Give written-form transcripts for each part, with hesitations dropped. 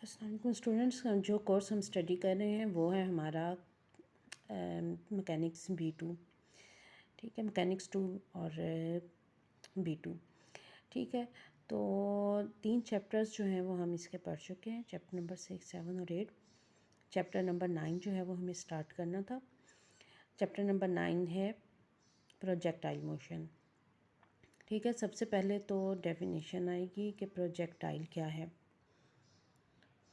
अस्सलाम वालेकुम स्टूडेंट्स, जो कोर्स हम स्टडी कर रहे हैं वो है हमारा मैकेनिक्स B2। ठीक है, मैकेनिक्स 2 और B2। ठीक है, तो 3 चैप्टर्स जो हैं वो हम इसके पढ़ चुके हैं। चैप्टर नंबर 6, 7 और 8। चैप्टर नंबर 9 जो है वो हमें स्टार्ट करना था। चैप्टर नंबर 9 है प्रोजेक्टाइल मोशन। ठीक है, सबसे पहले तो डेफिनेशन आएगी कि प्रोजेक्टाइल क्या है।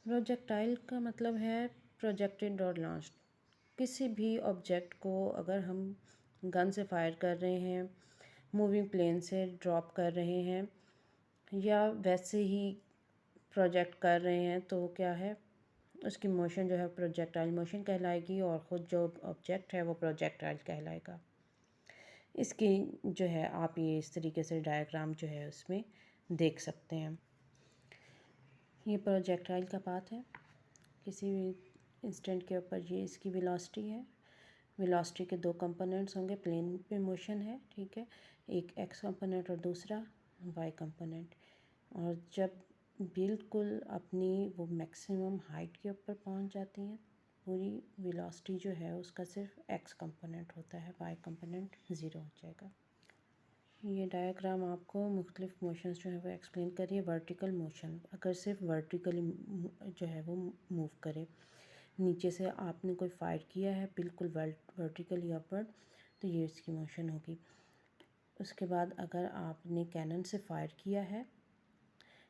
प्रोजेक्टाइल का मतलब है प्रोजेक्टेड और लॉन्च्ड। किसी भी ऑब्जेक्ट को अगर हम गन से फायर कर रहे हैं, मूविंग प्लेन से ड्रॉप कर रहे हैं या वैसे ही प्रोजेक्ट कर रहे हैं तो क्या है, उसकी मोशन जो है प्रोजेक्टाइल मोशन कहलाएगी और ख़ुद जो ऑब्जेक्ट है वो प्रोजेक्टाइल कहलाएगा। इसकी जो है आप ये इस तरीके से डायग्राम जो है उसमें देख सकते हैं। ये प्रोजेक्टाइल का पाथ है। किसी भी इंस्टेंट के ऊपर ये इसकी वेलोसिटी है। वेलोसिटी के 2 कंपोनेंट्स होंगे, प्लेन पे मोशन है, ठीक है, एक एक्स कंपोनेंट और दूसरा वाई कंपोनेंट। और जब बिल्कुल अपनी वो मैक्सिमम हाइट के ऊपर पहुंच जाती हैं, पूरी वेलोसिटी जो है उसका सिर्फ एक्स कंपोनेंट होता है, वाई कंपोनेंट ज़ीरो हो जाएगा। ये डायग्राम आपको मुख्तलिफ मोशंस जो है वो एक्सप्लेन करिए। वर्टिकल मोशन, अगर सिर्फ वर्टिकली जो है वो मूव करे, नीचे से आपने कोई फायर किया है बिल्कुल वर्टिकली अपवर्ड, तो ये इसकी मोशन होगी। उसके बाद अगर आपने कैनन से फायर किया है,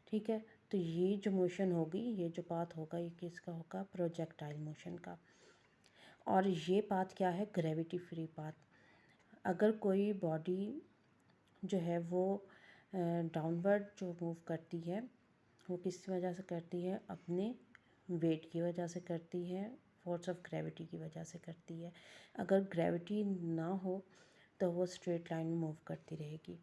ठीक है, तो ये जो मोशन होगी, ये जो पाथ होगा, ये किसका होगा, प्रोजेक्टाइल मोशन का। और ये पाथ क्या है, ग्रेविटी फ्री पाथ। अगर कोई बॉडी जो है वो डाउनवर्ड जो मूव करती है वो किस वजह से करती है, अपने वेट की वजह से करती है, फोर्स ऑफ ग्रेविटी की वजह से करती है। अगर ग्रेविटी ना हो तो वो स्ट्रेट लाइन में मूव करती रहेगी।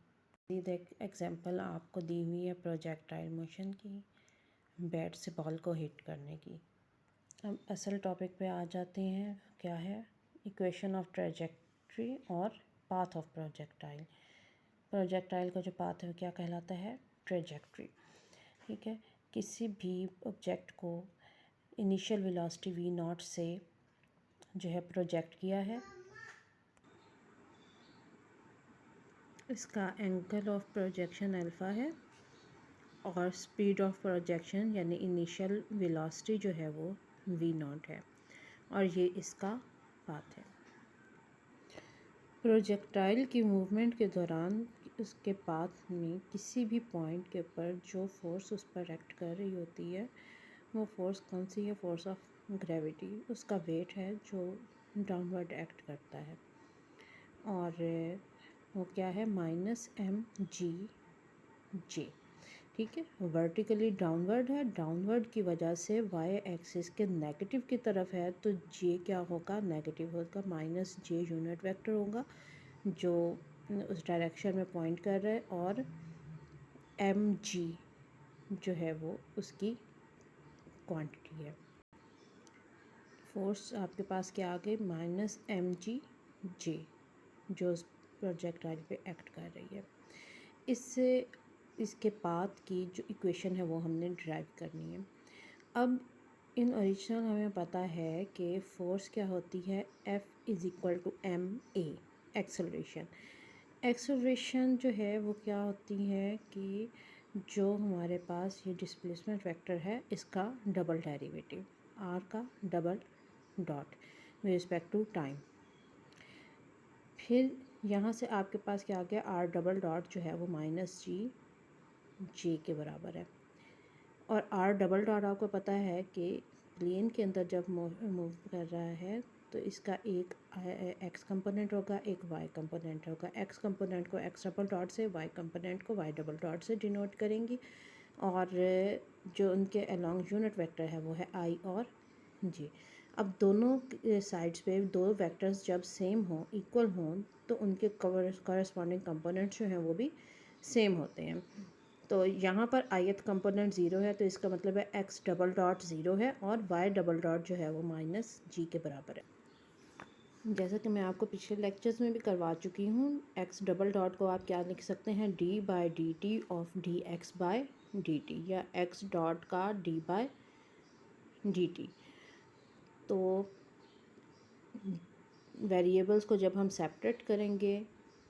ये एग्जांपल आपको दी हुई है प्रोजेक्टाइल मोशन की, बैट से बॉल को हिट करने की। अब असल टॉपिक पे आ जाते हैं, क्या है, इक्वेशन ऑफ ट्रेजेक्ट्री और पाथ ऑफ प्रोजेक्टाइल। प्रोजेक्टाइल का जो पाथ है वो क्या कहलाता है, ट्रेजेक्ट्री। ठीक है, किसी भी ऑब्जेक्ट को इनिशियल वेलोसिटी v0 से जो है प्रोजेक्ट किया है, इसका एंगल ऑफ प्रोजेक्शन अल्फ़ा है और स्पीड ऑफ प्रोजेक्शन यानी इनिशियल वेलोसिटी जो है वो v0 है और ये इसका पाथ है। प्रोजेक्टाइल की मूवमेंट के दौरान उसके पाथ में किसी भी पॉइंट के ऊपर जो फोर्स उस पर एक्ट कर रही होती है वो फोर्स कौन सी है, फोर्स ऑफ ग्रेविटी। उसका वेट है जो डाउनवर्ड एक्ट करता है और वो क्या है, -mg/j। ठीक है, वर्टिकली डाउनवर्ड है, डाउनवर्ड की वजह से वाई एक्सिस के नेगेटिव की तरफ है तो जे क्या होगा, नेगेटिव होगा, -j यूनिट वेक्टर होगा जो उस डायरेक्शन में पॉइंट कर रहा है और mg जो है वो उसकी क्वांटिटी है। फोर्स आपके पास क्या आ गई, -mg/j जो उस प्रोजेक्टाइल पे एक्ट कर रही है। इससे इसके पाथ की जो इक्वेशन है वो हमने ड्राइव करनी है। अब इन ओरिजिनल हमें पता है कि फोर्स क्या होती है, F = ma, एक्सेलरेशन। एक्सेलरेशन जो है वो क्या होती है कि जो हमारे पास ये डिस्प्लेसमेंट वेक्टर है इसका डबल डेरिवेटिव, r का double dot with respect to time. फिर यहाँ से आपके पास क्या आ गया, r डबल डॉट जो है वो -g/j के बराबर है। और r डबल डॉट आपको पता है कि प्लेन के अंदर जब मूव कर रहा है तो इसका एक x कंपोनेंट होगा, एक y कंपोनेंट होगा। x कंपोनेंट को x डबल डॉट से, y कंपोनेंट को y डबल डॉट से डिनोट करेंगी और जो उनके अलॉन्ग यूनिट वेक्टर है वो है i और j। अब दोनों साइड्स पे दो वेक्टर्स जब सेम हों, इक्वल हों, तो उनके कॉरस्पॉन्डिंग कंपोनेंट्स जो हैं वो भी सेम होते हैं। तो यहाँ पर ith कंपोनेंट 0 है तो इसका मतलब है x डबल डॉट 0 है और y डबल डॉट जो है वो -g के बराबर है। जैसा कि मैं आपको पिछले लेक्चर्स में भी करवा चुकी हूँ, x डबल डॉट को आप क्या लिख सकते हैं, d/dt ऑफ dx/dt, या x डॉट का d/dt dt। तो वेरिएबल्स को जब हम सेपरेट करेंगे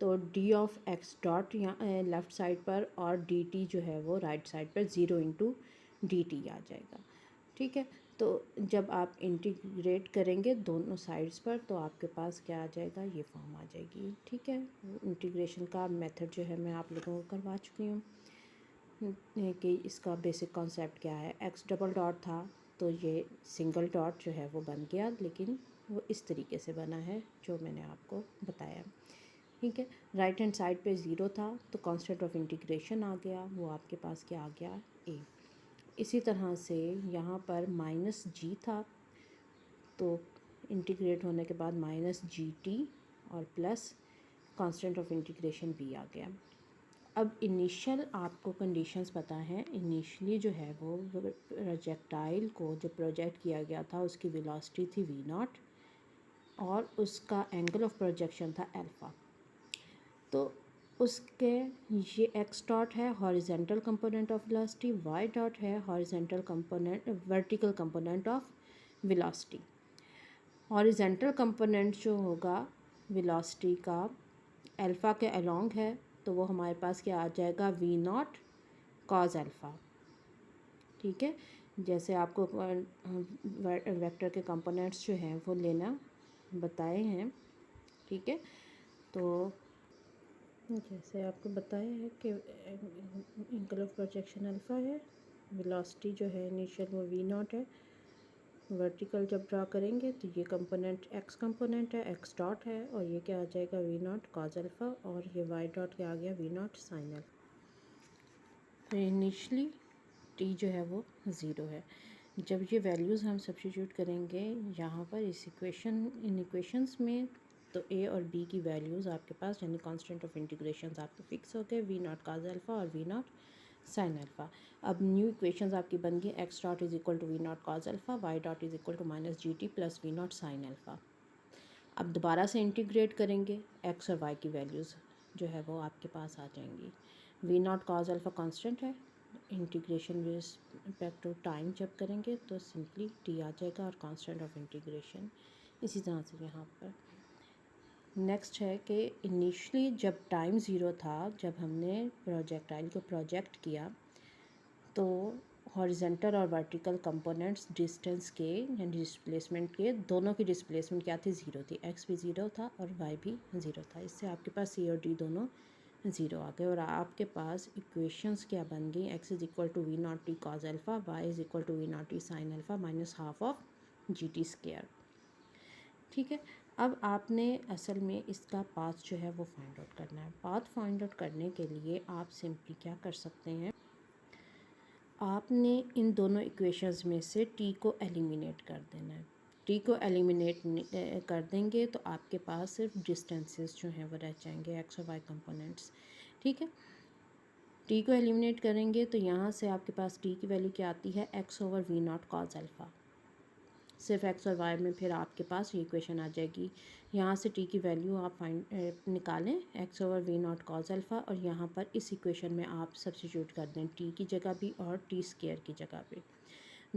तो डी ऑफ एक्स डॉट यहाँ लेफ़्ट साइड पर और डी टी जो है वो राइट साइड पर 0 इंटू डी टी आ जाएगा। ठीक है, तो जब आप इंटीग्रेट करेंगे दोनों साइड्स पर तो आपके पास क्या आ जाएगा, ये फॉर्म आ जाएगी। ठीक है, इंटीग्रेशन का मेथड जो है मैं आप लोगों को करवा चुकी हूँ कि इसका बेसिक कॉन्सेप्ट क्या है। एक्स डबल डॉट था तो ये सिंगल डॉट जो है वो बन गया, लेकिन वो इस तरीके से बना है जो मैंने आपको बताया। ठीक है, राइट हैंड साइड पे ज़ीरो था तो कांस्टेंट ऑफ इंटीग्रेशन आ गया, वो आपके पास क्या आ गया, ए। इसी तरह से यहाँ पर माइनस जी था तो इंटीग्रेट होने के बाद माइनस जी टी और plus constant of integration B आ गया। अब इनिशियल आपको कंडीशंस पता है। इनिशियली जो है वो प्रोजेक्टाइल को जो प्रोजेक्ट किया गया था उसकी वेलोसिटी थी वी नॉट और उसका एंगल ऑफ प्रोजेक्शन था अल्फ़ा। तो उसके ये एक्स डॉट है horizontal component of velocity, Y dot है horizontal component vertical component of velocity. Horizontal component जो होगा वेलोसिटी का अल्फ़ा के अलोंग है तो वो हमारे पास क्या आ जाएगा, वी नॉट कॉज अल्फ़ा। ठीक है, जैसे आपको वेक्टर के कंपोनेंट्स जो हैं वो लेना बताए हैं। ठीक है, तो जैसे आपको बताया है कि एंगल ऑफ प्रोजेक्शन अल्फ़ा है, वेलोसिटी जो है इनिशियल वो वी नॉट है, वर्टिकल जब ड्रा करेंगे तो ये कंपोनेंट एक्स कंपोनेंट है, एक्स डॉट है और ये क्या आ जाएगा, वी नॉट कॉज अल्फ़ा और ये वाई डॉट क्या आ गया, वी नॉट साइन अल्फ़ा। तो इनिशली टी जो है वो ज़ीरो है। जब ये वैल्यूज़ हम सब्स्टिट्यूट करेंगे यहाँ पर इस इन इक्वेशंस में तो ए और बी की वैल्यूज़ आपके पास यानी कांस्टेंट ऑफ इंटीग्रेशंस आपके फिक्स हो गए, वी नॉट कॉज अल्फ़ा और वी नॉट साइन अल्फ़ा। अब न्यू इक्वेशंस आपकी बन गई, x dot is equal to v naught cos alpha, y dot is equal to minus ji t plus v naught sine alpha. अब दोबारा से integrate करेंगे, x और वाई की वैल्यूज़ जो है वो आपके पास आ जाएंगी। V naught cos alpha constant है, integration with respect to time जब करेंगे तो सिंपली टी आ जाएगा और कांस्टेंट ऑफ इंटीग्रेशन इसी तरह से यहाँ पर। नेक्स्ट है कि इनिशियली जब टाइम ज़ीरो था, जब हमने प्रोजेक्टाइल को प्रोजेक्ट किया तो हॉरिजेंटल और वर्टिकल कंपोनेंट्स डिस्टेंस के यानी डिस्प्लेसमेंट के दोनों की डिस्प्लेसमेंट क्या थी, ज़ीरो थी। एक्स भी ज़ीरो था और वाई भी ज़ीरो था। इससे आपके पास सी और डी दोनों ज़ीरो आ गए और आपके पास इक्वेशंस क्या बन गई, x is equal to v naught t cos alpha, y is equal to v naught t sine alpha minus half of g t square. ठीक है, अब आपने असल में इसका पाथ जो है वो फाइंड आउट करना है। पाथ फाइंड आउट करने के लिए आप सिंपली क्या कर सकते हैं, आपने इन दोनों इक्वेशंस में से टी को एलिमिनेट कर देना है। टी को एलिमिनेट कर देंगे तो आपके पास सिर्फ डिस्टेंसेस जो हैं वो रह जाएंगे, एक्स और वाई कंपोनेंट्स। ठीक है, टी को एलिमिनेट करेंगे तो यहाँ से आपके पास टी की वैल्यू क्या आती है, x over v naught cos alpha. सिर्फ एक्स और वाई में फिर आपके पास ये इक्वेशन आ जाएगी। यहाँ से टी की वैल्यू आप निकालें, x over v naught cos alpha, और यहाँ पर इस इक्वेशन में आप सब्स्टिट्यूट कर दें टी की जगह भी और टी स्क्वायर की जगह पे।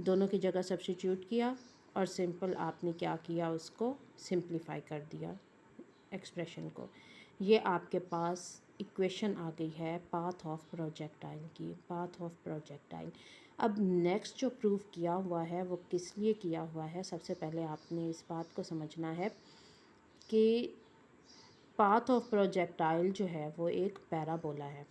दोनों की जगह सब्स्टिट्यूट किया और सिंपल आपने क्या किया, उसको सिंप्लीफाई कर दिया एक्सप्रेशन को। ये आपके पास इक्वेशन आ गई है पाथ ऑफ प्रोजेक्टाइल की, पाथ ऑफ प्रोजेक्टाइल। अब नेक्स्ट जो प्रूफ किया हुआ है वो किस लिए किया हुआ है, सबसे पहले आपने इस बात को समझना है कि पाथ ऑफ प्रोजेक्टाइल जो है वो एक पैराबोला है।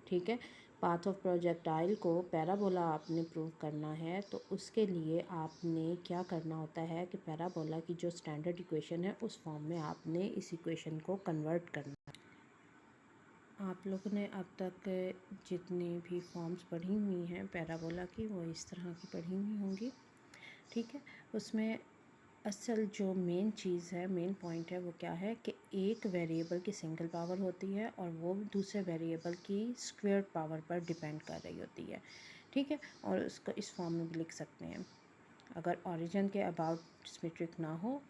ठीक है, पाथ ऑफ प्रोजेक्टाइल को पैराबोला आपने प्रूव करना है तो उसके लिए आपने क्या करना होता है कि पैराबोला की जो स्टैंडर्ड इक्वेशन है उस फॉर्म में आपने इस इक्वेशन को कन्वर्ट करना है। आप लोगों ने अब तक जितनी भी फॉर्म्स पढ़ी हुई हैं पैराबोला की वो इस तरह की पढ़ी हुई होंगी। ठीक है, उसमें असल जो मेन चीज़ है, मेन पॉइंट है वो क्या है कि एक वेरिएबल की सिंगल पावर होती है और वो दूसरे वेरिएबल की स्क्वायर पावर पर डिपेंड कर रही होती है। ठीक है, और उसको इस फॉर्म में भी लिख सकते हैं। अगर ओरिजिन के अबाउट सिमेट्रिक ना हो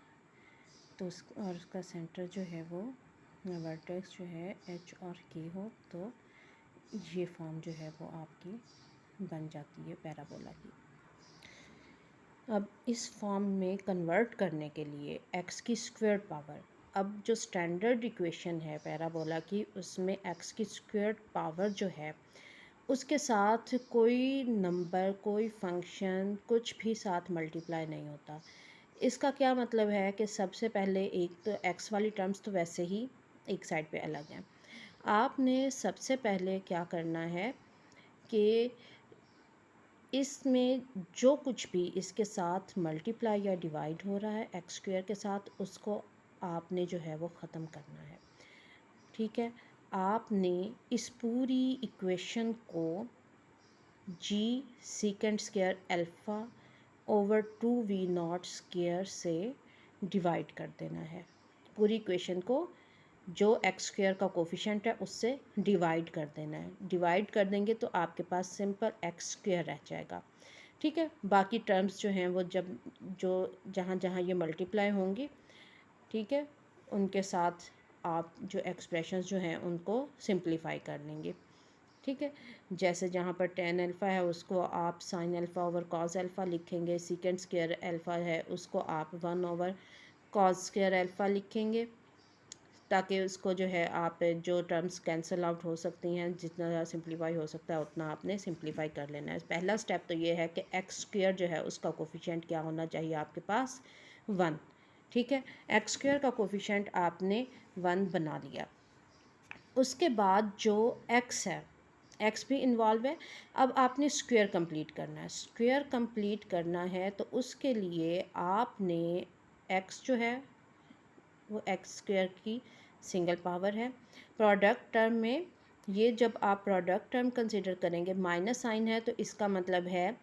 तो और उसका सेंटर जो है वो वर्टेक्स जो है एच और के हो तो ये फॉर्म जो है वो आपकी बन जाती है पैराबोला की। अब इस फॉर्म में कन्वर्ट करने के लिए एक्स की स्क्वायर पावर, अब जो स्टैंडर्ड इक्वेशन है पैराबोला की, उसमें एक्स की स्क्वायर पावर जो है उसके साथ कोई नंबर, कोई फंक्शन, कुछ भी साथ मल्टीप्लाई नहीं होता। इसका क्या मतलब है कि सबसे पहले एक तो एक्स वाली टर्म्स तो वैसे ही एक साइड पे अलग हैं। आपने सबसे पहले क्या करना है कि इसमें जो कुछ भी इसके साथ मल्टीप्लाई या डिवाइड हो रहा है एक्स स्क्वायर के साथ, उसको आपने जो है वो ख़त्म करना है। ठीक है, आपने इस पूरी इक्वेशन को G second square alpha over 2v0 square से डिवाइड कर देना है। पूरी इक्वेशन को जो एक्स स्क्वायर का कोफिशिएंट है उससे डिवाइड कर देना है। डिवाइड कर देंगे तो आपके पास सिंपल एक्स स्क्वायर रह जाएगा। ठीक है, बाकी टर्म्स जो हैं वो जब जो जहाँ जहाँ ये मल्टीप्लाई होंगी, ठीक है, उनके साथ आप जो एक्सप्रेशंस जो हैं उनको सिंप्लीफाई कर लेंगे। ठीक है, जैसे जहाँ पर टेन अल्फ़ा है उसको आप sine alpha over cos alpha लिखेंगे, सीकेंड स्क्वायर अल्फ़ा है उसको आप 1 ओवर कॉस स्क्वायर अल्फ़ा लिखेंगे, ताकि उसको जो है आप जो टर्म्स कैंसिल आउट हो सकती हैं, जितना ज़्यादा सिंप्लीफाई हो सकता है उतना आपने सिंप्लीफाई कर लेना है। पहला स्टेप तो ये है कि एक्स स्क्वायर जो है उसका कोफिशिएंट क्या होना चाहिए आपके पास, 1। ठीक है, एक्स स्क्वायर का कोफिशिएंट आपने 1 बना लिया। उसके बाद जो एक्स है, एक्स भी इन्वॉल्व है। अब आपने स्क्वायर कंप्लीट करना है। स्क्वायर कंप्लीट करना है तो उसके लिए आपने एक्स जो है वो एक्स स्क्वायर की सिंगल पावर है। प्रोडक्ट टर्म में ये जब आप प्रोडक्ट टर्म कंसिडर करेंगे, माइनस साइन है तो इसका मतलब है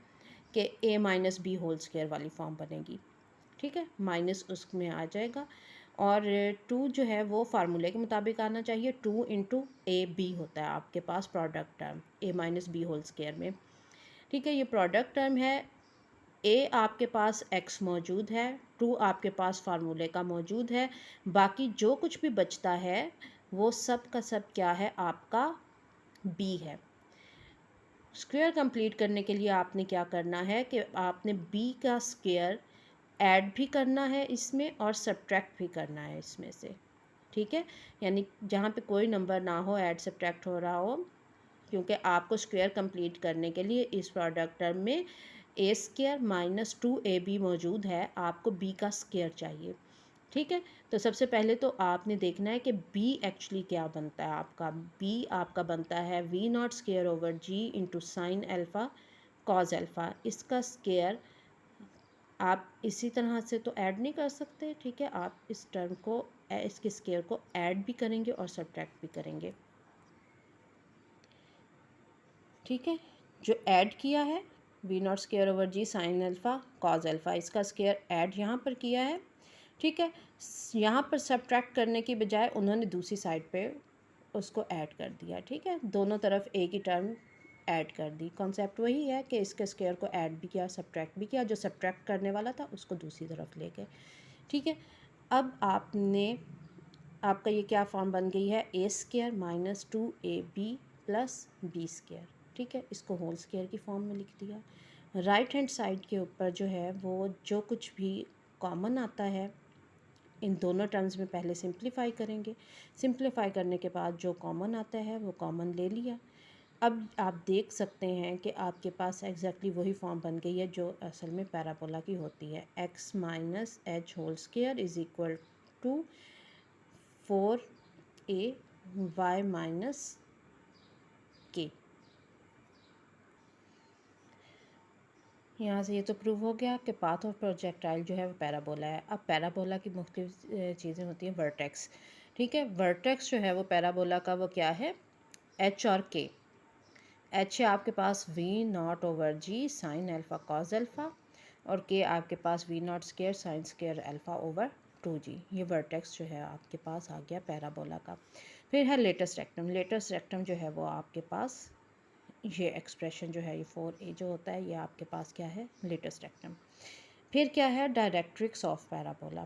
कि ए माइनस बी होल स्क्वायर वाली फॉर्म बनेगी। ठीक है, माइनस उसमें आ जाएगा। और टू जो है वो फार्मूले के मुताबिक आना चाहिए। 2 इंटू ए बी होता है आपके पास प्रोडक्ट टर्म, ए माइनस बी होल स्क्वायर में। ठीक है, ये प्रोडक्ट टर्म है। ए आपके पास एक्स मौजूद है, 2 आपके पास फार्मूले का मौजूद है, बाकी जो कुछ भी बचता है वो सब का सब क्या है आपका, बी है। स्क्वायर कंप्लीट करने के लिए आपने क्या करना है कि आपने बी का स्क्वायर ऐड भी करना है इसमें और सब्ट्रैक्ट भी करना है इसमें से। ठीक है, यानी जहाँ पे कोई नंबर ना हो ऐड सब्ट्रैक्ट हो रहा हो, क्योंकि आपको स्क्वायर कंप्लीट करने के लिए इस प्रोडक्ट टर्म में ए स्क्वायर माइनस 2ab मौजूद है, आपको बी का स्क्वायर चाहिए। ठीक है, तो सबसे पहले तो आपने देखना है कि बी एक्चुअली क्या बनता है आपका। बी आपका बनता है v0 square over G into sine alpha cos alpha. इसका स्क्वायर आप इसी तरह से तो ऐड नहीं कर सकते। ठीक है, आप इस टर्म को, इसके स्क्वायर को ऐड भी करेंगे और सब्ट्रैक्ट भी करेंगे। ठीक है, जो ऐड किया है v0 स्क्वायर ओवर जी साइन अल्फ़ा कॉज अल्फ़ा, इसका स्क्वायर ऐड यहाँ पर किया है। ठीक है, यहाँ पर सब्ट्रैक्ट करने की बजाय उन्होंने दूसरी साइड पे उसको ऐड कर दिया। ठीक है, दोनों तरफ एक ही टर्म ऐड कर दी। कॉन्सेप्ट वही है कि इसके स्क्वायर को ऐड भी किया, सब्ट्रैक्ट भी किया, जो सब्ट्रैक्ट करने वाला था उसको दूसरी तरफ ले गए। ठीक है, अब आपने, आपका ये क्या फॉर्म बन गई है, A square minus 2ab plus B square. ठीक है, इसको होल स्क्वायर की फॉर्म में लिख दिया। राइट हैंड साइड के ऊपर जो है वो जो कुछ भी कॉमन आता है इन दोनों टर्म्स में पहले सिंप्लीफाई करेंगे। सिंप्लीफाई करने के बाद जो कॉमन आता है वो कॉमन ले लिया। अब आप देख सकते हैं कि आपके पास एग्जैक्टली वही फॉर्म बन गई है जो असल में पैराबोला की होती है। X minus h whole square is equal to 4a y minus k. यहाँ से ये तो प्रूव हो गया कि पाथ ऑफ प्रोजेक्टाइल जो है वो पैराबोला है। अब पैराबोला की मुख्तलिफ चीज़ें होती हैं, वर्टेक्स। ठीक है, वर्टेक्स जो है वो पैराबोला का वो क्या है, एच और के। एच है आपके पास v0 ओवर जी साइन अल्फ़ा कॉज अल्फ़ा, और के आपके पास v0 square sine square alpha over 2g। ये वर्टेक्स जो है आपके पास आ गया पैराबोला का। फिर है लेटेस्ट रेक्टम। लेटेस्ट रेक्टम जो है वो आपके पास, ये एक्सप्रेशन जो है ये 4a जो होता है, ये आपके पास क्या है, लेटेस्ट रेक्टम। फिर क्या है, directrix of parabola.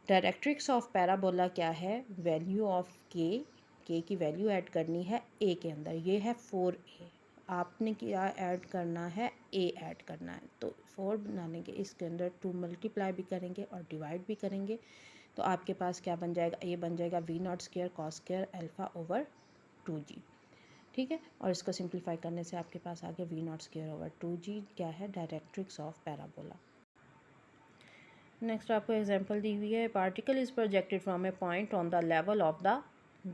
Directrix of parabola क्या है, वैल्यू ऑफ के की वैल्यू ऐड करनी है ए के अंदर, ये है 4a। आपने क्या ऐड करना है, ए ऐड करना है। तो 4 बनाने के इसके अंदर 2 मल्टीप्लाई भी करेंगे और डिवाइड भी करेंगे, तो आपके पास क्या बन जाएगा, ए बन जाएगा v naught square cos square alpha over 2g। ठीक है, और इसको सिंप्लीफाई करने से आपके पास आ गया we naught square over 2g क्या है, डायरेक्ट्रिक्स ऑफ पैराबोला। नेक्स्ट आपको एग्जांपल दी हुई है, particle is projected from A point on the level of the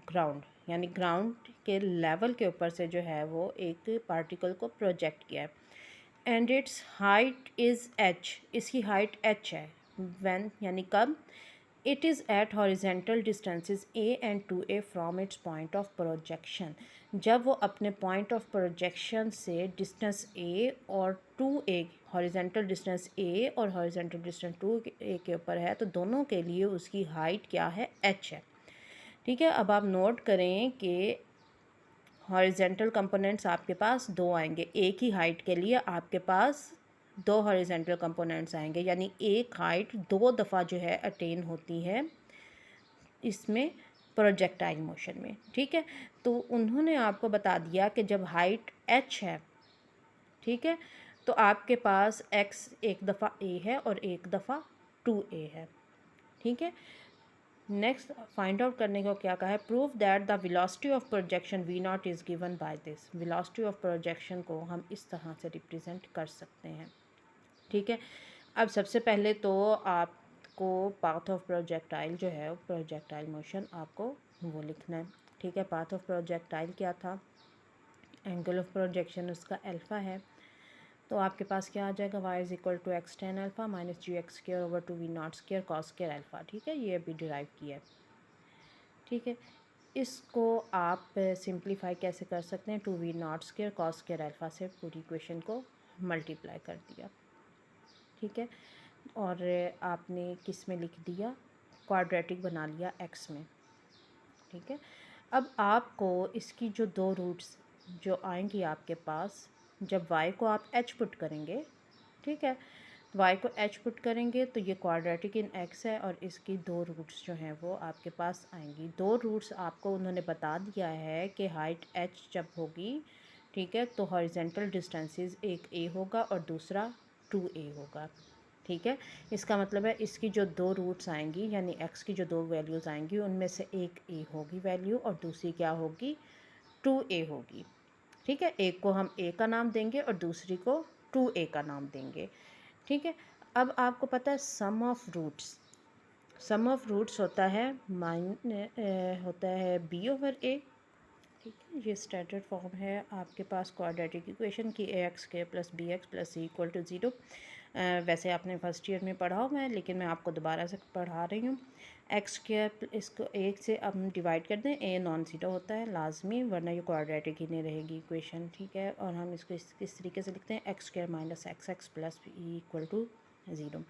ground, यानी ग्राउंड के लेवल के ऊपर से जो है वो एक पार्टिकल को प्रोजेक्ट किया है, and its height is h, इसकी हाइट h है, व्हेन यानी कब, it is at horizontal distances a and 2a from its point of projection, जब वो अपने पॉइंट ऑफ प्रोजेक्शन से डिस्टेंस a और 2a, हॉरिजेंटल डिस्टेंस a और हॉरिजेंटल डिस्टेंस 2a के ऊपर है, तो दोनों के लिए उसकी हाइट क्या है, h है। ठीक है, अब आप नोट करें कि हॉरिजेंटल कंपोनेंट्स आपके पास दो आएंगे, एक ही हाइट के लिए आपके पास दो हॉरिजेंटल कंपोनेंट्स आएंगे, यानी एक हाइट दो दफ़ा जो है अटेन होती है इसमें प्रोजेक्टाइल मोशन में। ठीक है, तो उन्होंने आपको बता दिया कि जब हाइट h है, ठीक है, तो आपके पास x एक दफ़ा a है और एक दफ़ा 2a है। ठीक है, नेक्स्ट फाइंड आउट करने को क्या कहा है, prove that the velocity of projection v naught is given by this, velocity of projection को हम इस तरह से रिप्रेजेंट कर सकते हैं। ठीक है, अब सबसे पहले तो आपको पाथ ऑफ प्रोजेक्टाइल जो है, प्रोजेक्टाइल मोशन आपको वो लिखना है। ठीक है, पाथ ऑफ प्रोजेक्टाइल क्या था, एंगल ऑफ प्रोजेक्शन उसका अल्फ़ा है, तो आपके पास क्या आ जाएगा, y is equal to x tan alpha minus g x square over 2 v naught square cos square alpha. ठीक है, ये अभी डिराइव किया है। ठीक है, इसको आप सिंप्लीफाई कैसे कर सकते हैं, 2 v naught square cos square alpha से पूरी इक्वेशन को मल्टीप्लाई कर दिया। ठीक है, और आपने किस में लिख दिया, क्वाड्रेटिक बना लिया x में। ठीक है, अब आपको इसकी जो दो रूट्स जो आएंगी आपके पास, जब y को आप h पुट करेंगे, ठीक है, y को h पुट करेंगे तो ये क्वाड्रेटिक इन x है और इसकी दो रूट्स जो हैं वो आपके पास आएंगी। दो रूट्स आपको उन्होंने बता दिया है कि हाइट h जब होगी, ठीक है, तो हॉरिजेंटल डिस्टेंसेस एक a होगा और दूसरा 2a होगा। ठीक है, इसका मतलब है इसकी जो दो रूट्स आएंगी, यानी x की जो दो वैल्यूज़ आएंगी उनमें से एक a होगी वैल्यू और दूसरी क्या होगी, 2a होगी। ठीक है, एक को हम a का नाम देंगे और दूसरी को 2a का नाम देंगे। ठीक है, अब आपको पता है sum of roots, sum of roots होता है होता है b ओवर a। ठीक है, ये स्टैंडर्ड फॉर्म है आपके पास क्वाड्रेटिक इक्वेशन की, ax² plus b x plus c equal to 0। वैसे आपने फर्स्ट ईयर में पढ़ा हुआ है, लेकिन मैं आपको दोबारा से पढ़ा रही हूँ। x², इसको एक से अब हम डिवाइड कर दें, a नॉन ज़ीरो होता है लाजमी, वरना ये क्वाड्रेटिक ही नहीं रहेगी इक्वेशन। ठीक है, और हम इसको इस तरीके से लिखते हैं, x² minus x plus e equal to 0।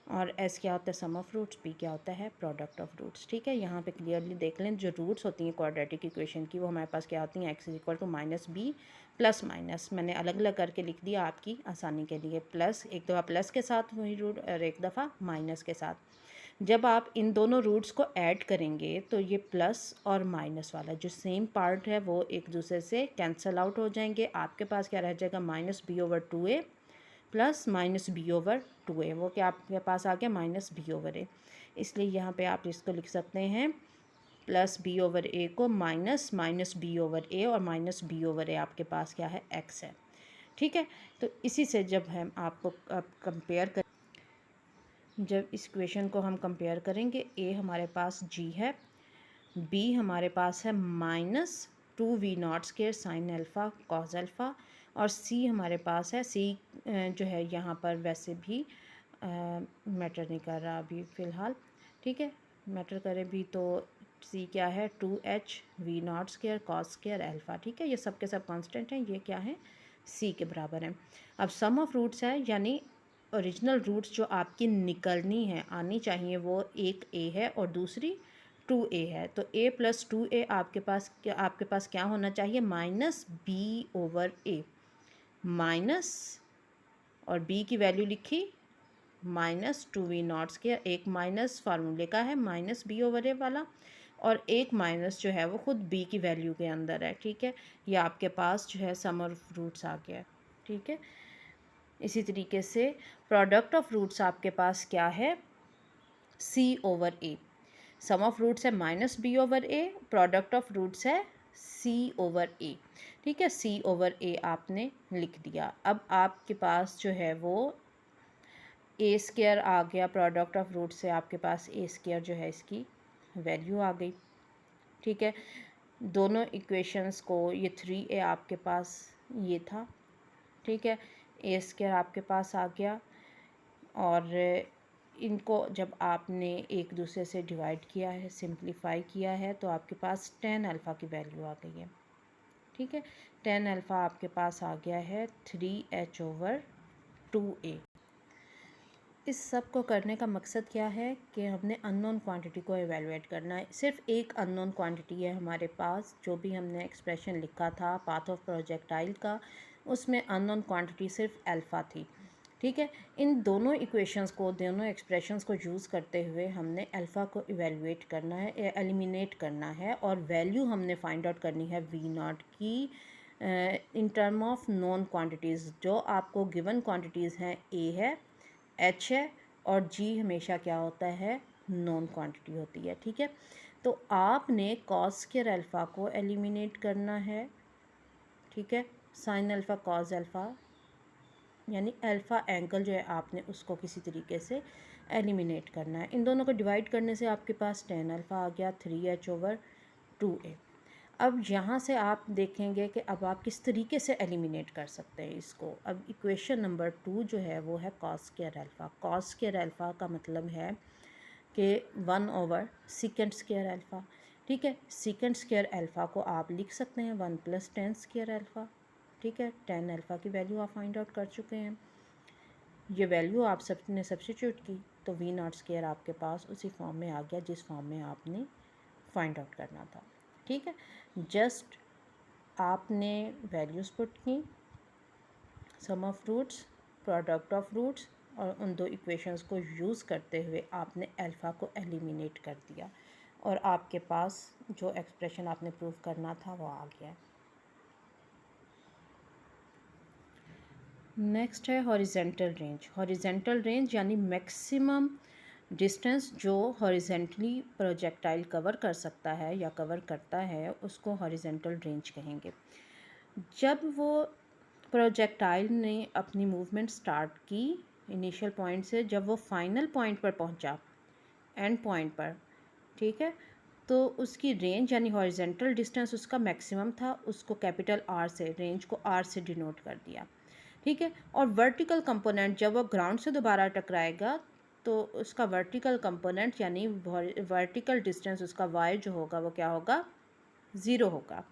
और एस क्या होता है, सम ऑफ रूट्स, पी क्या होता है, प्रोडक्ट ऑफ रूट्स। ठीक है, यहाँ पे क्लियरली देख लें, जो रूट्स होती हैं क्वाड्रेटिक इक्वेशन की वो हमारे पास क्या होती हैं, x is equal to minus b plus minus, मैंने अलग अलग करके लिख दिया आपकी आसानी के लिए, प्लस एक दफ़ा प्लस के साथ वही रूट और एक दफ़ा माइनस के साथ। जब आप इन दोनों रूट्स को ऐड करेंगे तो ये प्लस और माइनस वाला जो सेम पार्ट है वो एक दूसरे से कैंसिल आउट हो जाएंगे। आपके पास क्या रह जाएगा, minus B over 2a plus minus B over 2a, वो क्या आपके पास आ गया, माइनस बी ओवर ए। इसलिए यहाँ पे आप इसको लिख सकते हैं प्लस बी ओवर ए को माइनस माइनस बी ओवर ए, और माइनस बी ओवर ए आपके पास क्या है, एक्स है। ठीक है, तो इसी से जब हम आपको कंपेयर कर, जब इस इक्वेशन को हम कंपेयर करेंगे, ए हमारे पास जी है, बी हमारे पास है minus 2 v naught square sine alpha cos alpha, और सी हमारे पास है, सी जो है यहाँ पर वैसे भी मैटर नहीं कर रहा अभी फ़िलहाल। ठीक है, मैटर करे भी तो सी क्या है, 2h v naught square cos square alpha. ठीक है, ये सब के सब कांस्टेंट हैं, ये क्या है, सी के बराबर है। अब सम ऑफ रूट्स है, यानी ओरिजिनल रूट्स जो आपकी निकलनी है, आनी चाहिए, वो एक a है और दूसरी 2a है। तो a प्लस 2a आपके पास क्या होना चाहिए, minus b over a, minus और b की वैल्यू लिखी माइनस 2 वी नॉट स्क्वायर, एक माइनस फार्मूले का है माइनस बी ओवर ए वाला, और एक माइनस जो है वो खुद बी की वैल्यू के अंदर है, ठीक है। ये आपके पास जो है सम ऑफ रूट्स आ गया है, ठीक है। इसी तरीके से प्रोडक्ट ऑफ रूट्स आपके पास क्या है, C over A. Sum of roots है minus B over A, product of roots है सी ओवर ए, ठीक है। सी ओवर ए आपने लिख दिया। अब आपके पास जो है वो ए स्क्वायर आ गया, प्रोडक्ट ऑफ रूट से आपके पास ए स्क्वायर जो है इसकी वैल्यू आ गई, ठीक है। दोनों इक्वेशंस को, ये 3a आपके पास ये था, ठीक है, ए स्क्वायर आपके पास आ गया, और इनको जब आपने एक दूसरे से डिवाइड किया है, सिंप्लीफाई किया है, तो आपके पास tan अल्फ़ा की वैल्यू आ गई है, ठीक है। tan अल्फ़ा आपके पास आ गया है 3h ओवर 2a। इस सब को करने का मकसद क्या है कि हमने अननोन क्वांटिटी को एवेलुएट करना है। सिर्फ एक अननोन क्वांटिटी है हमारे पास, जो भी हमने एक्सप्रेशन लिखा था पाथ ऑफ प्रोजेक्टाइल का, उसमें अननोन क्वांटिटी सिर्फ अल्फ़ा थी, ठीक है। इन दोनों इक्वेशंस को, दोनों एक्सप्रेशंस को यूज़ करते हुए हमने अल्फ़ा को इवेलुएट करना है, एलिमिनेट करना है, और वैल्यू हमने फाइंड आउट करनी है वी नॉट की in term of non quantities. जो आपको गिवन क्वांटिटीज़ हैं ए है, एच है, और जी हमेशा क्या होता है, नॉन क्वांटिटी होती है, ठीक है। तो आपने कॉस स्क्वायर अल्फ़ा को एलिमिनेट करना है, ठीक है। साइन अल्फ़ा कॉस अल्फ़ा, यानी अल्फ़ा एंगल जो है आपने उसको किसी तरीके से एलिमिनेट करना है। इन दोनों को डिवाइड करने से आपके पास tan अल्फ़ा आ गया 3h ओवर 2a। अब यहाँ से आप देखेंगे कि अब आप किस तरीके से एलिमिनेट कर सकते हैं इसको। अब इक्वेशन नंबर 2 जो है वो है cos square alpha. Cos square alpha का मतलब है कि 1 ओवर सेकेंड स्क्वायर अल्फ़ा, ठीक है। सेकेंड स्क्वायर अल्फ़ा को आप लिख सकते हैं 1 प्लस tan स्क्वायर अल्फ़ा, ठीक है। tan अल्फ़ा की वैल्यू आप फाइंड आउट कर चुके हैं। ये वैल्यू आप सब ने सब्स्टिट्यूट की तो वी नॉट स्क्वायर आपके पास उसी फॉर्म में आ गया जिस फॉर्म में आपने फाइंड आउट करना था, ठीक है। जस्ट आपने वैल्यूज़ पुट की, sum of roots, product of roots, और उन दो इक्वेशंस को यूज़ करते हुए आपने अल्फ़ा को एलिमिनेट कर दिया, और आपके पास जो एक्सप्रेशन आपने प्रूव करना था वो आ गया। नेक्स्ट है हॉरिजेंटल रेंज। हॉरिजेंटल रेंज यानी मैक्सिमम डिस्टेंस जो हॉरिजेंटली प्रोजेक्टाइल कवर कर सकता है या कवर करता है उसको हॉरिजेंटल रेंज कहेंगे। जब वो प्रोजेक्टाइल ने अपनी मूवमेंट स्टार्ट की इनिशियल पॉइंट से, जब वो फाइनल पॉइंट पर पहुंचा, एंड पॉइंट पर, ठीक है, तो उसकी रेंज यानी हॉरिजेंटल डिस्टेंस उसका मैक्सिमम था, उसको कैपिटल आर से, रेंज को आर से डिनोट कर दिया, ठीक है। और वर्टिकल कंपोनेंट जब वो ग्राउंड से दोबारा टकराएगा तो उसका वर्टिकल कंपोनेंट यानी वर्टिकल डिस्टेंस उसका वाई जो होगा वो क्या होगा, ज़ीरो होगा,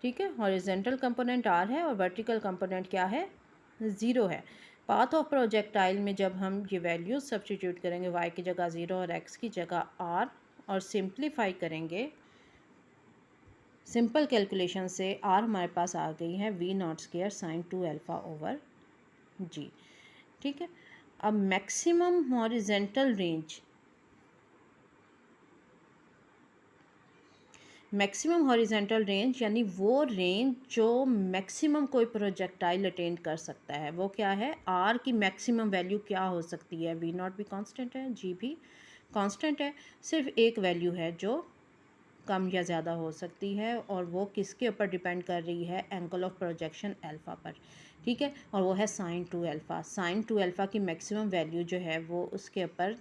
ठीक है। हॉरिजेंटल कंपोनेंट आर है और वर्टिकल कंपोनेंट क्या है, ज़ीरो है। पाथ ऑफ प्रोजेक्टाइल में जब हम ये वैल्यूज सब्स्टिट्यूट करेंगे, वाई की जगह ज़ीरो और एक्स की जगह आर, और सिंप्लीफाई करेंगे, सिंपल कैलकुलेशन से आर हमारे पास आ गई है V naught square sine 2 alpha over G, ठीक है। अब maximum horizontal range, maximum horizontal range यानी वो रेंज जो मैक्सिमम कोई प्रोजेक्टाइल अटेंड कर सकता है, वो क्या है, आर की मैक्सिमम वैल्यू क्या हो सकती है, वी नॉट भी कांस्टेंट है, जी भी कांस्टेंट है, सिर्फ एक वैल्यू है जो कम या ज़्यादा हो सकती है, और वो किसके ऊपर डिपेंड कर रही है, एंगल ऑफ प्रोजेक्शन अल्फ़ा पर, ठीक है। और वो है साइन 2 अल्फ़ा। साइन 2 अल्फ़ा की मैक्सिमम वैल्यू जो है वो उसके ऊपर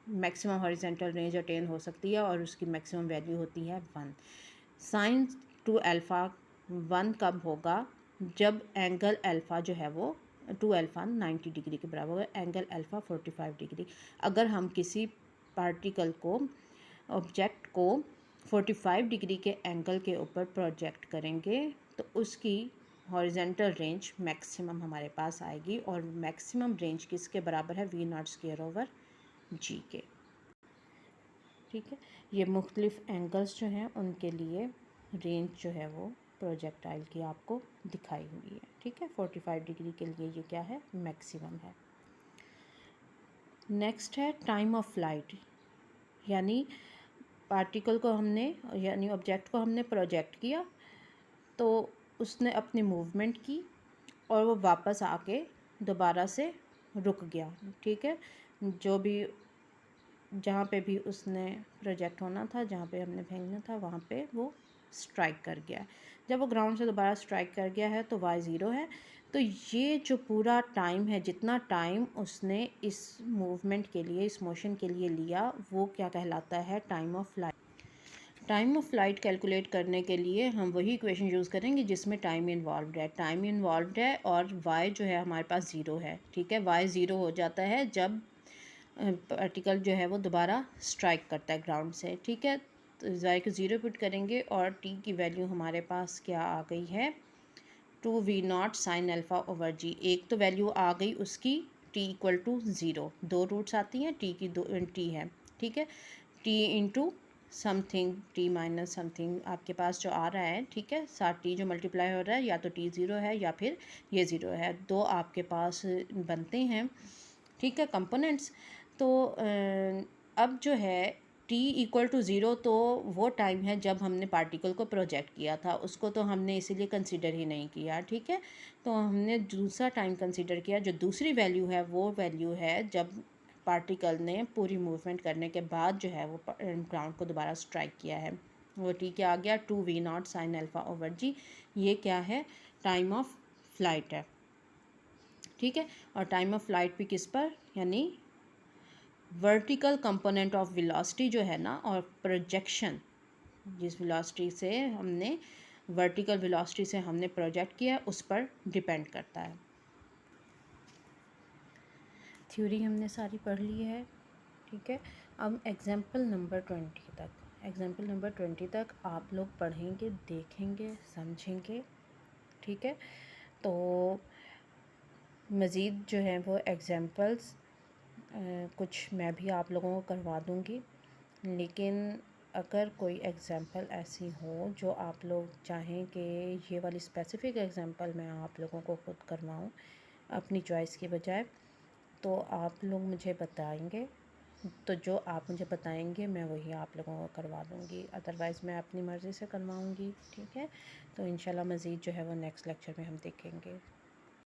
मैक्सिमम हॉरिजेंटल रेंज अटेन हो सकती है, और उसकी मैक्सिमम वैल्यू होती है 1। साइन 2 अल्फ़ा 1 कब होगा, जब एंगल अल्फ़ा जो है वो 2 अल्फ़ा 90 डिग्री के बराबर होगा, एंगल अल्फ़ा 45 डिग्री। अगर हम किसी पार्टिकल को, ऑब्जेक्ट को 45 डिग्री के एंगल के ऊपर प्रोजेक्ट करेंगे तो उसकी हॉरिजेंटल रेंज मैक्सिमम हमारे पास आएगी, और मैक्सिमम रेंज किसके बराबर है, वी नॉट स्क्वायर ओवर जी के, ठीक है। ये मुख्तलिफ एंगल्स जो हैं उनके लिए रेंज जो है वो प्रोजेक्टाइल की आपको दिखाई हुई है, ठीक है। 45 डिग्री के लिए ये क्या है, मैक्सिमम है। नेक्स्ट है टाइम ऑफ फ्लाइट, यानी पार्टिकल को हमने यानी ऑब्जेक्ट को हमने प्रोजेक्ट किया तो उसने अपनी मूवमेंट की और वो वापस आके दोबारा से रुक गया, ठीक है। जो भी जहाँ पे भी उसने प्रोजेक्ट होना था, जहाँ पे हमने फेंकना था, वहाँ पे वो स्ट्राइक कर गया। जब वो ग्राउंड से दोबारा स्ट्राइक कर गया है तो y ज़ीरो है। तो ये जो पूरा टाइम है, जितना टाइम उसने इस मूवमेंट के लिए, इस मोशन के लिए लिया, वो क्या कहलाता है, time of flight. Time of flight calculate करने के लिए हम वही इक्वेशन यूज़ करेंगे जिसमें टाइम इन्वॉल्व्ड है। टाइम इन्वॉल्व्ड है और y जो है हमारे पास ज़ीरो है, ठीक है। y ज़ीरो हो जाता है जब पार्टिकल जो है वो दोबारा स्ट्राइक करता है ग्राउंड से, ठीक है। तो y को ज़ीरो पुट करेंगे और t की वैल्यू हमारे पास क्या आ गई है, 2v0 sine alpha over g। एक तो वैल्यू आ गई उसकी t इक्वल टू ज़ीरो, दो रूट्स आती हैं, t की दो t है, ठीक है। t into something t minus something आपके पास जो आ रहा है, ठीक है। साथ t जो मल्टीप्लाई हो रहा है, या तो t ज़ीरो है या फिर ये ज़ीरो है, दो आपके पास बनते हैं, ठीक है, कंपोनेंट्स। तो अब जो है t इक्वल टू ज़ीरो, तो वो टाइम है जब हमने पार्टिकल को प्रोजेक्ट किया था, उसको तो हमने इसीलिए कंसीडर ही नहीं किया, ठीक है। तो हमने दूसरा टाइम कंसीडर किया, जो दूसरी वैल्यू है वो वैल्यू है जब पार्टिकल ने पूरी मूवमेंट करने के बाद जो है वो ग्राउंड को दोबारा स्ट्राइक किया है। वो टी क्या आ गया, 2v0 साइन अल्फ़ा ओवर जी। ये क्या है, टाइम ऑफ फ्लाइट है, ठीक है। और टाइम ऑफ फ्लाइट भी किस पर, यानी वर्टिकल कंपोनेंट ऑफ वेलोसिटी जो है ना, और प्रोजेक्शन, जिस वेलोसिटी से हमने वर्टिकल वेलोसिटी से हमने प्रोजेक्ट किया उस पर डिपेंड करता है। थ्योरी हमने सारी पढ़ ली है, ठीक है। अब एग्जाम्पल नंबर 20 तक आप लोग पढ़ेंगे, देखेंगे, समझेंगे, ठीक है। तो मज़ीद जो है वो एग्जाम्पल्स कुछ मैं भी आप लोगों को करवा दूँगी, लेकिन अगर कोई एग्ज़ाम्पल ऐसी हो जो आप लोग चाहें कि ये वाली स्पेसिफ़िक एग्ज़ाम्पल मैं आप लोगों को खुद करवाऊँ अपनी चॉइस के बजाय, तो आप लोग मुझे बताएंगे। तो जो आप मुझे बताएंगे मैं वही आप लोगों को करवा दूँगी, अदरवाइज़ मैं अपनी मर्ज़ी से करवाऊँगी, ठीक है। तो इंशाल्लाह मज़ीद जो है वो नेक्स्ट लेक्चर में हम देखेंगे।